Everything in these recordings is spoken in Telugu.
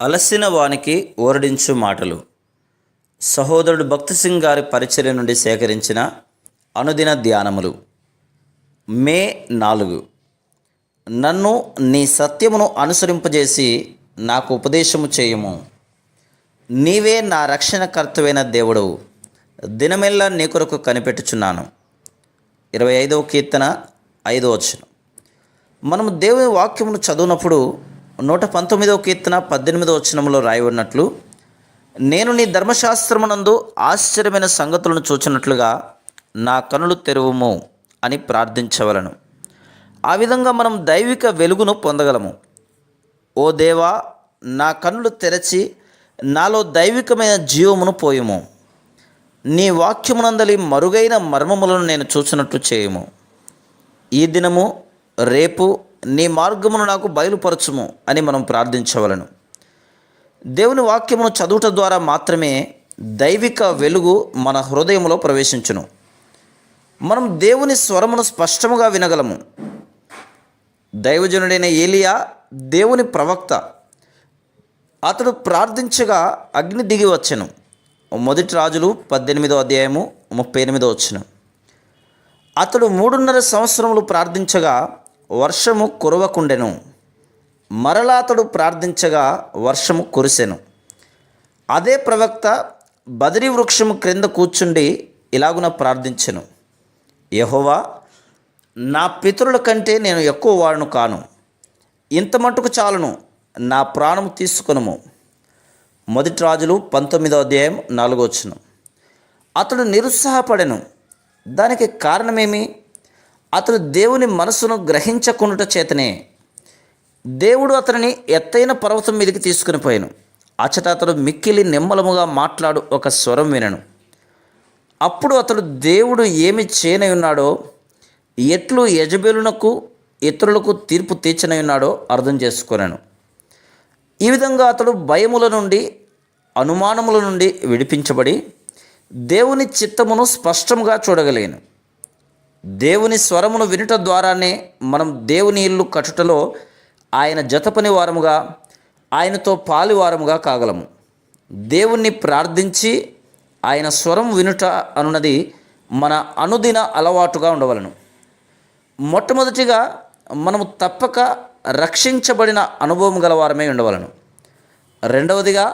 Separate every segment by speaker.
Speaker 1: అలసిన వానికి ఓరడించు మాటలు. సహోదరుడు భక్తి సింగ్ గారి పరిచర్య నుండి సేకరించిన అనుదిన ధ్యానములు. మే 4. నన్ను నీ సత్యమును అనుసరింపజేసి నాకు ఉపదేశము చేయుము. నీవే నా రక్షణకర్తవైన దేవుడవు. దినమెల్లా నీ కొరకు కనిపెట్టుచున్నాను. 25వ కీర్తన 5వ వచనం. మనము దేవుని వాక్యమును చదువునప్పుడు 119వ కీర్తన 18వ వచనంలో రాయబడినట్లు, నేను నీ ధర్మశాస్త్రమునందు ఆశ్చర్యమైన సంగతులను చూచినట్లుగా నా కనులు తెరువుము అని ప్రార్థించవలను. ఆ విధంగా మనం దైవిక వెలుగును పొందగలము. ఓ దేవా, నా కన్నులు తెరచి నాలో దైవికమైన జీవమును పోయుము. నీ వాక్యమునందలి మరుగైన మర్మములను నేను చూచినట్లు చేయుము. ఈ దినము రేపు నీ మార్గమును నాకు బయలుపరచుము అని మనం ప్రార్థించవలను. దేవుని వాక్యమును చదువుట ద్వారా మాత్రమే దైవిక వెలుగు మన హృదయంలో ప్రవేశించును. మనం దేవుని స్వరమును స్పష్టముగా వినగలము. దైవజనుడైన ఏలియా దేవుని ప్రవక్త. అతడు ప్రార్థించగా అగ్ని దిగి వచ్చెను. 1 రాజులు 18వ అధ్యాయము 38వ వచనం. అతడు 3.5 సంవత్సరములు ప్రార్థించగా వర్షము కురవకుండెను. మరలా అతడు ప్రార్థించగా వర్షము కురిసెను. అదే ప్రవక్త బదరీ వృక్షము క్రింద కూర్చుండి ఇలాగున ప్రార్థించెను, యెహోవా, నా పితరుల కంటే నేను ఎక్కువ వాడును కాను. ఇంత మట్టుకు చాలును, నా ప్రాణము తీసుకొనుము. 1 రాజులు 19వ అధ్యాయం 4వ వచనం. అతడు నిరుత్సాహపడెను. దానికి కారణమేమి? అతడు దేవుని మనసును గ్రహించకుండుట చేతనే. దేవుడు అతనిని ఎత్తైన పర్వతం మీదకి తీసుకుని పోయాను. అచట అతడు మిక్కిలి నిమ్మలముగా మాట్లాడు ఒక స్వరం వినను. అప్పుడు అతడు దేవుడు ఏమి చేయనై ఉన్నాడో, ఎట్లు యెజబెలునకు ఇతరులకు తీర్పు తీర్చనై ఉన్నాడో అర్థం చేసుకొనెను. ఈ విధంగా అతడు భయముల నుండి, అనుమానముల నుండి విడిపించబడి దేవుని చిత్తమును స్పష్టముగా చూడగలిగాను. దేవుని స్వరమును వినుట ద్వారానే మనం దేవుని ఇల్లు కట్టుటలో ఆయన జతపని వారముగా, ఆయనతో పాలివారముగా కాగలము. దేవుణ్ణి ప్రార్థించి ఆయన స్వరం వినుట అనున్నది మన అనుదిన అలవాటుగా ఉండవలను. మొట్టమొదటిగా మనము తప్పక రక్షించబడిన అనుభవం గలవారమై ఉండవలను. రెండవదిగా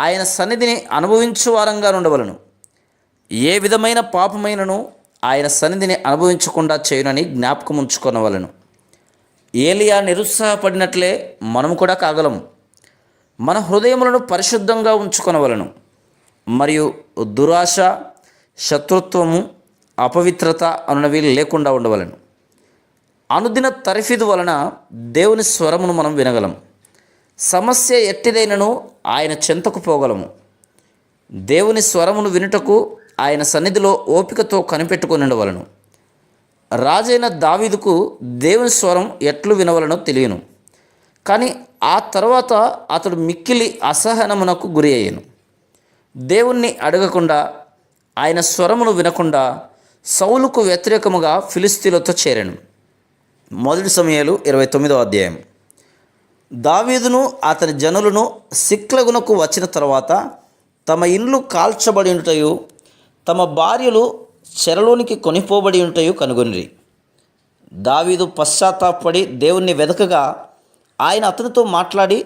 Speaker 1: ఆయన సన్నిధిని అనుభవించు వారంగా ఉండవలను. ఏ విధమైన పాపమైనను ఆయన సన్నిధిని అనుభవించకుండా చేయునని జ్ఞాపకం ఉంచుకొనవలను. ఏలియా నిరుత్సాహపడినట్లే మనము కూడా కాగలము. మన హృదయములను పరిశుద్ధంగా ఉంచుకొనవలను. మరియు దురాశ, శత్రుత్వము, అపవిత్రత అనునవి లేకుండా ఉండవలను. అనుదిన తరఫీదు వలన దేవుని స్వరమును మనం వినగలం. సమస్య ఎట్టిదైనను ఆయన చెంతకు పోగలము. దేవుని స్వరమును వినుటకు ఆయన సన్నిధిలో ఓపికతో కనిపెట్టుకొని ఉండవలను. రాజైన దావీదుకు దేవుని స్వరం ఎట్లు వినవలనో తెలియను. కానీ ఆ తర్వాత అతడు మిక్కిలి అసహనమునకు గురి అయ్యాను. దేవుణ్ణి అడగకుండా, ఆయన స్వరమును వినకుండా సౌలుకు వ్యతిరేకముగా ఫిలిస్తీన్లతో చేరాను. 1 సమూయేలు 29వ అధ్యాయం. దావీదును అతని జనులను సిక్లగునకు వచ్చిన తర్వాత తమ ఇండ్లు కాల్చబడి ఉంటయు, తమ భార్యలు చెరలోనికి కొనిపోబడి ఉంటయు కనుగొనిరి. దావీదు పశ్చాత్తాపడి దేవుణ్ణి వెదకగా ఆయన అతనితో మాట్లాడి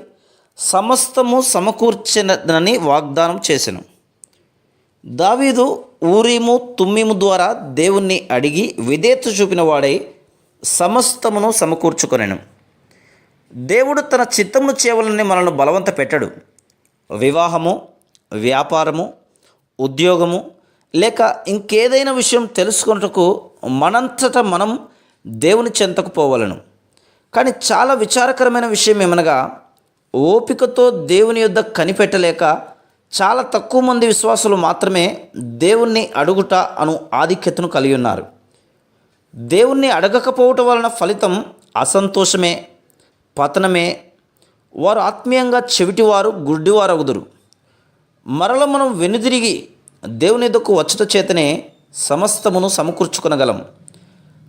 Speaker 1: సమస్తము సమకూర్చినని వాగ్దానం చేసెను. దావీదు ఊరీము తుమ్మీము ద్వారా దేవుణ్ణి అడిగి విధేయత చూపిన వాడై సమస్తమును సమకూర్చుకొనెను. దేవుడు తన చిత్తమును చేయవలని మనల్ని బలవంత పెట్టడు. వివాహము, వ్యాపారము, ఉద్యోగము లేక ఇంకేదైనా విషయం తెలుసుకొనుటకు మనంతట మనం దేవుని చెంతకు పోవలను. కానీ చాలా విచారకరమైన విషయం ఏమనగా, ఓపికతో దేవుని యొద్ద కనిపెట్టలేక చాలా తక్కువ మంది విశ్వాసులు మాత్రమే దేవుణ్ణి అడుగుట అను ఆధిక్యతను కలిగి ఉన్నారు. దేవుణ్ణి అడగకపోవటం వలన ఫలితం అసంతోషమే, పతనమే. వారు ఆత్మీయంగా చెవిటివారు, గుడ్డివారు అగుదురు. మరల మనం వెనుదిరిగి దేవుని యొద్దకు వచ్చుట చేతనే సమస్తమును సమకూర్చుకొనగలం.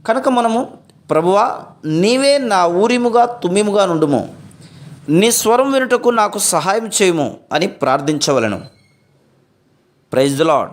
Speaker 1: కనుక మనము, ప్రభువా, నీవే నా ఊరిముగా తుమ్మిముగా నుండుము, నీ స్వరం వినుటకు నాకు సహాయం చేయము అని ప్రార్థించవలెను. Praise the lord.